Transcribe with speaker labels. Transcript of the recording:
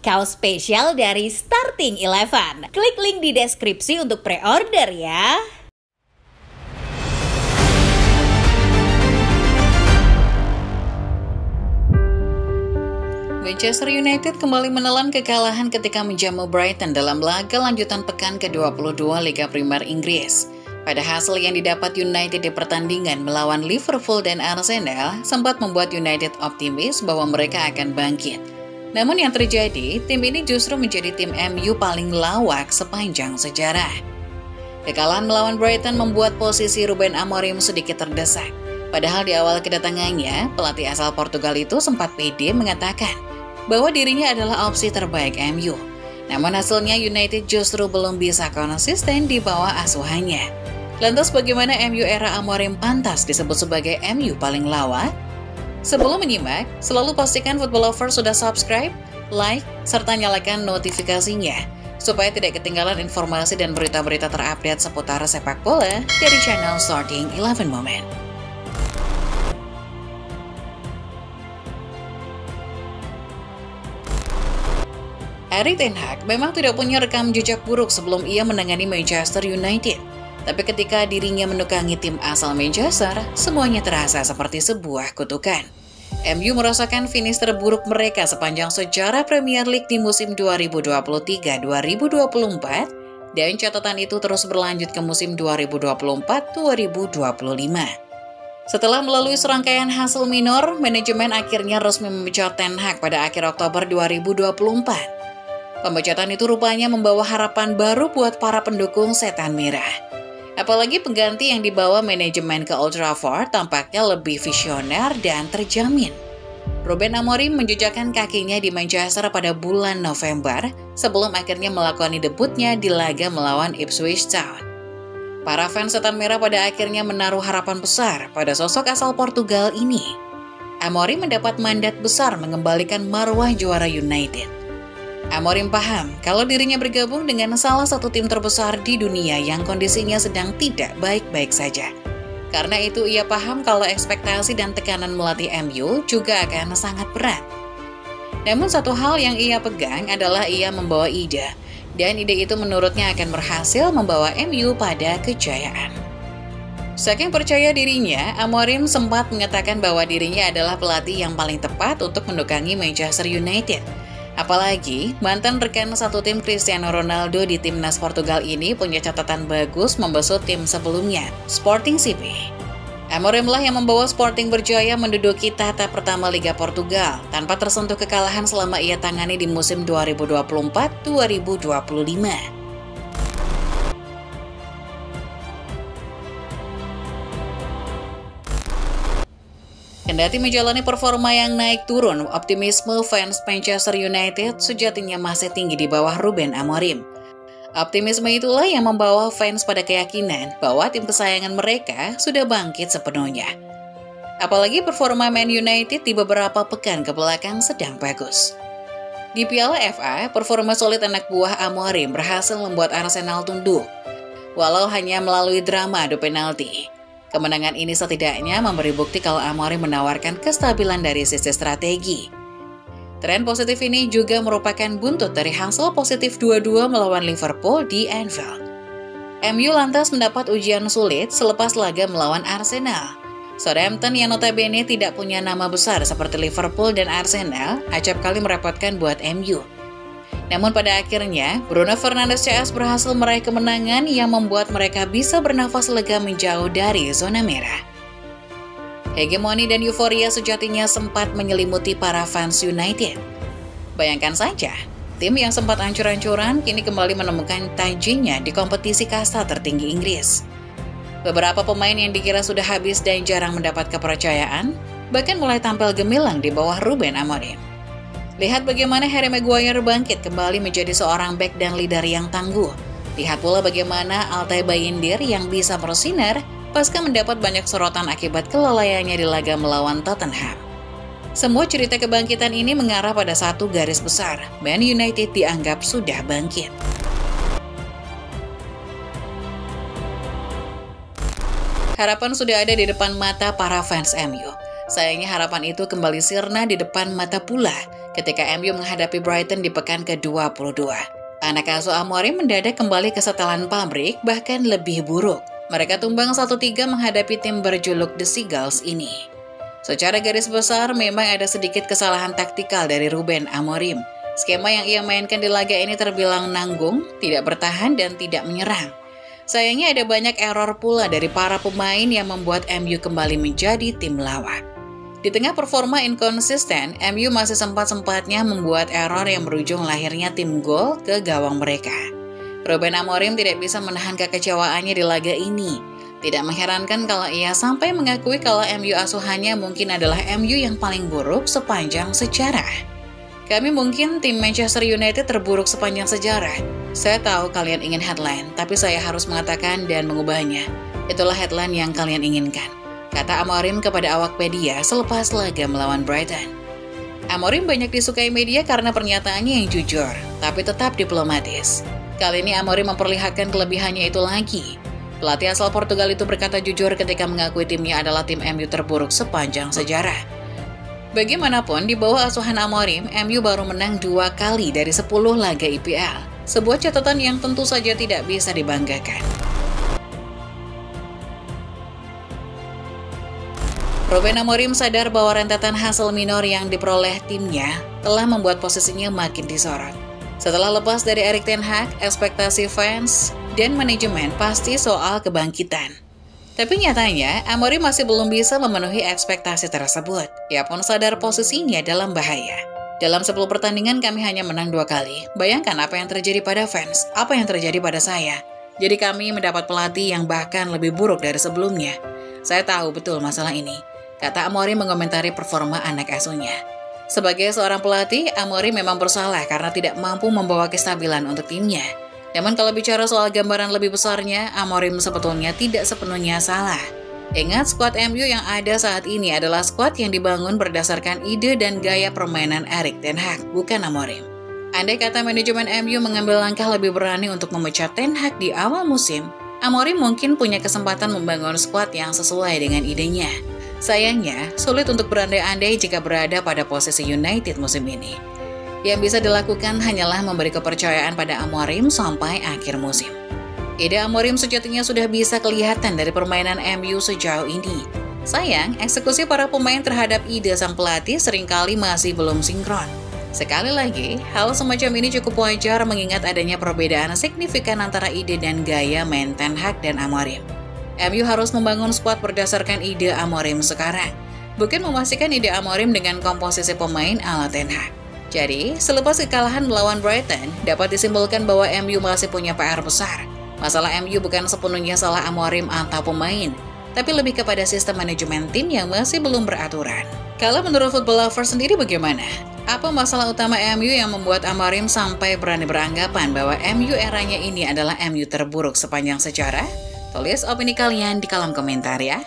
Speaker 1: Kaos spesial dari Starting Eleven. Klik link di deskripsi untuk pre-order ya.
Speaker 2: Manchester United kembali menelan kekalahan ketika menjamu Brighton dalam laga lanjutan pekan ke-22 Liga Primer Inggris. Pada hasil yang didapat United di pertandingan melawan Liverpool dan Arsenal sempat membuat United optimis bahwa mereka akan bangkit. Namun yang terjadi, tim ini justru menjadi tim MU paling lawak sepanjang sejarah. Kekalahan melawan Brighton membuat posisi Ruben Amorim sedikit terdesak. Padahal di awal kedatangannya, pelatih asal Portugal itu sempat pede mengatakan bahwa dirinya adalah opsi terbaik MU. Namun hasilnya United justru belum bisa konsisten di bawah asuhannya. Lantas bagaimana MU era Amorim pantas disebut sebagai MU paling lawak? Sebelum menyimak, selalu pastikan Football Lover sudah subscribe, like, serta nyalakan notifikasinya supaya tidak ketinggalan informasi dan berita-berita terupdate seputar sepak bola dari channel Starting 11 Moment. Erik ten Hag memang tidak punya rekam jejak buruk sebelum ia menangani Manchester United. Tapi ketika dirinya menukangi tim asal Manchester, semuanya terasa seperti sebuah kutukan. MU merasakan finish terburuk mereka sepanjang sejarah Premier League di musim 2023-2024, dan catatan itu terus berlanjut ke musim 2024-2025. Setelah melalui serangkaian hasil minor, manajemen akhirnya resmi memecat Ten Hag pada akhir Oktober 2024. Pemecatan itu rupanya membawa harapan baru buat para pendukung setan merah. Apalagi pengganti yang dibawa manajemen ke Old Trafford tampaknya lebih visioner dan terjamin. Ruben Amorim menjejakkan kakinya di Manchester pada bulan November sebelum akhirnya melakoni debutnya di laga melawan Ipswich Town. Para fans setan merah pada akhirnya menaruh harapan besar pada sosok asal Portugal ini. Amorim mendapat mandat besar mengembalikan marwah juara United. Amorim paham kalau dirinya bergabung dengan salah satu tim terbesar di dunia yang kondisinya sedang tidak baik-baik saja. Karena itu ia paham kalau ekspektasi dan tekanan melatih MU juga akan sangat berat. Namun satu hal yang ia pegang adalah ia membawa ide, dan ide itu menurutnya akan berhasil membawa MU pada kejayaan. Saking percaya dirinya, Amorim sempat mengatakan bahwa dirinya adalah pelatih yang paling tepat untuk menukangi Manchester United. Apalagi, mantan rekan satu tim Cristiano Ronaldo di timnas Portugal ini punya catatan bagus membesut tim sebelumnya, Sporting CP. Amorim lah yang membawa Sporting berjaya menduduki tahta pertama Liga Portugal, tanpa tersentuh kekalahan selama ia tangani di musim 2024-2025. Kendati menjalani performa yang naik turun, optimisme fans Manchester United sejatinya masih tinggi di bawah Ruben Amorim. Optimisme itulah yang membawa fans pada keyakinan bahwa tim kesayangan mereka sudah bangkit sepenuhnya. Apalagi performa Man United di beberapa pekan kebelakang sedang bagus. Di Piala FA, performa solid anak buah Amorim berhasil membuat Arsenal tunduk, walau hanya melalui drama adu penalti. Kemenangan ini setidaknya memberi bukti kalau Amorim menawarkan kestabilan dari sisi strategi. Tren positif ini juga merupakan buntut dari hasil positif 2-2 melawan Liverpool di Anfield. MU lantas mendapat ujian sulit selepas laga melawan Arsenal. Southampton yang notabene tidak punya nama besar seperti Liverpool dan Arsenal, acap kali merepotkan buat MU. Namun pada akhirnya, Bruno Fernandes CS berhasil meraih kemenangan yang membuat mereka bisa bernafas lega menjauh dari zona merah. Hegemoni dan euforia sejatinya sempat menyelimuti para fans United. Bayangkan saja, tim yang sempat hancur-hancuran kini kembali menemukan tajinya di kompetisi kasta tertinggi Inggris. Beberapa pemain yang dikira sudah habis dan jarang mendapat kepercayaan, bahkan mulai tampil gemilang di bawah Ruben Amorim. Lihat bagaimana Harry Maguire bangkit kembali menjadi seorang bek dan leader yang tangguh. Lihat pula bagaimana Altay Bayindir yang bisa bersinar pasca mendapat banyak sorotan akibat kelalaiannya di laga melawan Tottenham. Semua cerita kebangkitan ini mengarah pada satu garis besar, Man United dianggap sudah bangkit. Harapan sudah ada di depan mata para fans MU. Sayangnya harapan itu kembali sirna di depan mata pula ketika MU menghadapi Brighton di pekan ke-22. Anak asuh Amorim mendadak kembali ke setelan pabrik, bahkan lebih buruk. Mereka tumbang 1-3 menghadapi tim berjuluk The Seagulls ini. Secara garis besar, memang ada sedikit kesalahan taktikal dari Ruben Amorim. Skema yang ia mainkan di laga ini terbilang nanggung, tidak bertahan, dan tidak menyerang. Sayangnya ada banyak error pula dari para pemain yang membuat MU kembali menjadi tim lawak. Di tengah performa inkonsisten, MU masih sempat-sempatnya membuat error yang berujung lahirnya tim gol ke gawang mereka. Ruben Amorim tidak bisa menahan kekecewaannya di laga ini. Tidak mengherankan kalau ia sampai mengakui kalau MU asuhannya mungkin adalah MU yang paling buruk sepanjang sejarah. Kami mungkin tim Manchester United terburuk sepanjang sejarah. Saya tahu kalian ingin headline, tapi saya harus mengatakan dan mengubahnya. Itulah headline yang kalian inginkan, kata Amorim kepada awak media selepas laga melawan Brighton. Amorim banyak disukai media karena pernyataannya yang jujur, tapi tetap diplomatis. Kali ini Amorim memperlihatkan kelebihannya itu lagi. Pelatih asal Portugal itu berkata jujur ketika mengakui timnya adalah tim MU terburuk sepanjang sejarah. Bagaimanapun, di bawah asuhan Amorim, MU baru menang 2 kali dari 10 laga IPL. Sebuah catatan yang tentu saja tidak bisa dibanggakan. Ruben Amorim sadar bahwa rentetan hasil minor yang diperoleh timnya telah membuat posisinya makin disorot. Setelah lepas dari Erik ten Hag, ekspektasi fans dan manajemen pasti soal kebangkitan. Tapi nyatanya, Amorim masih belum bisa memenuhi ekspektasi tersebut. Ia pun sadar posisinya dalam bahaya. Dalam 10 pertandingan kami hanya menang 2 kali. Bayangkan apa yang terjadi pada fans, apa yang terjadi pada saya. Jadi kami mendapat pelatih yang bahkan lebih buruk dari sebelumnya. Saya tahu betul masalah ini, kata Amorim mengomentari performa anak asuhnya. Sebagai seorang pelatih, Amorim memang bersalah karena tidak mampu membawa kestabilan untuk timnya. Namun kalau bicara soal gambaran lebih besarnya, Amorim sebetulnya tidak sepenuhnya salah. Ingat, skuad MU yang ada saat ini adalah skuad yang dibangun berdasarkan ide dan gaya permainan Erik ten Hag, bukan Amorim. Andai kata manajemen MU mengambil langkah lebih berani untuk memecat ten Hag di awal musim, Amorim mungkin punya kesempatan membangun skuad yang sesuai dengan idenya. Sayangnya, sulit untuk berandai-andai jika berada pada posisi United musim ini. Yang bisa dilakukan hanyalah memberi kepercayaan pada Amorim sampai akhir musim. Ide Amorim sejatinya sudah bisa kelihatan dari permainan MU sejauh ini. Sayang, eksekusi para pemain terhadap ide sang pelatih seringkali masih belum sinkron. Sekali lagi, hal semacam ini cukup wajar mengingat adanya perbedaan signifikan antara ide dan gaya main ten Hag dan Amorim. MU harus membangun skuad berdasarkan ide Amorim sekarang, bukan memastikan ide Amorim dengan komposisi pemain ala ten Hag. Jadi, selepas kekalahan melawan Brighton, dapat disimpulkan bahwa MU masih punya PR besar. Masalah MU bukan sepenuhnya salah Amorim atau pemain, tapi lebih kepada sistem manajemen tim yang masih belum beraturan. Kalau menurut Football Lovers sendiri bagaimana? Apa masalah utama MU yang membuat Amorim sampai berani beranggapan bahwa MU eranya ini adalah MU terburuk sepanjang sejarah? Tulis opini kalian di kolom komentar ya.